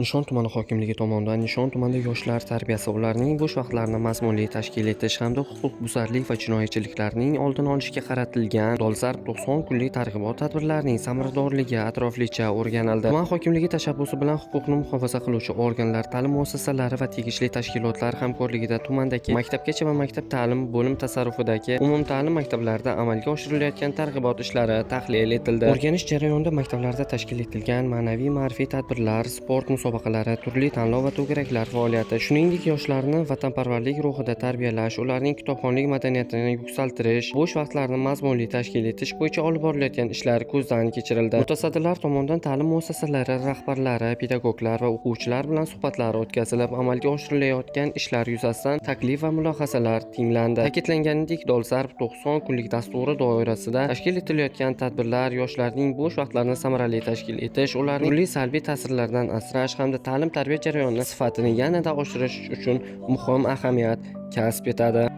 Nishon tumani hokimligi tomonidan Nishon tumanida yoshlar tarbiyasi, ularning bo'sh vaqtlarini mazmunli tashkil etish hamda huquqbuzarlik va jinoyatchiliklarning oldini olishga qaratilgan dolzarb 90 kunlik targ'ibot tadbirlarining samaradorligi atroflicha o'rganildi. Tuman hokimligi tashabbusi bilan huquqni muhofaza qiluvchi organlar, ta'lim muassasalari va tegishli tashkilotlar hamkorligida tumandagi maktabgacha va maktab ta'lim bo'lim tasarrufidagi umumta'lim maktablarida amalga oshirilayotgan targ'ibot ishlari tahlil etildi. O'rganish jarayonida maktablarda tashkil etilgan ma'naviy-ma'rifiy tadbirlar, sport musobaqalari, turli tanlov va to'garaklar faoliyati, shuningdek yoshlarni vatanparvarlik ruhida tarbiyalash, ularning kitobxonlik madaniyatini yuksaltirish, bo'sh vaqtlarini mazmunli tashkil etish bo'yicha olib borilayotgan ishlar ko'zdan kechirildi. Mutasaddilar tomonidan ta'lim muassasalari rahbarlari, pedagoglar va o'quvchilar bilan suhbatlar o'tkazilib, amalga oshirilayotgan ishlar yuzasidan taklif va mulohazalar tinglandi. Ta'kidlanganidek, dolzarb 90 kunlik dasturi doirasida tashkil etilayotgan tadbirlar yoshlarning bo'sh vaqtlarini samarali tashkil etish, ularning turli salbiy ta'sirlardan asrash hamda ta'lim-tarbiya jarayoni sifatini yanada oshirish uchun muhim ahamiyat kasb etadi.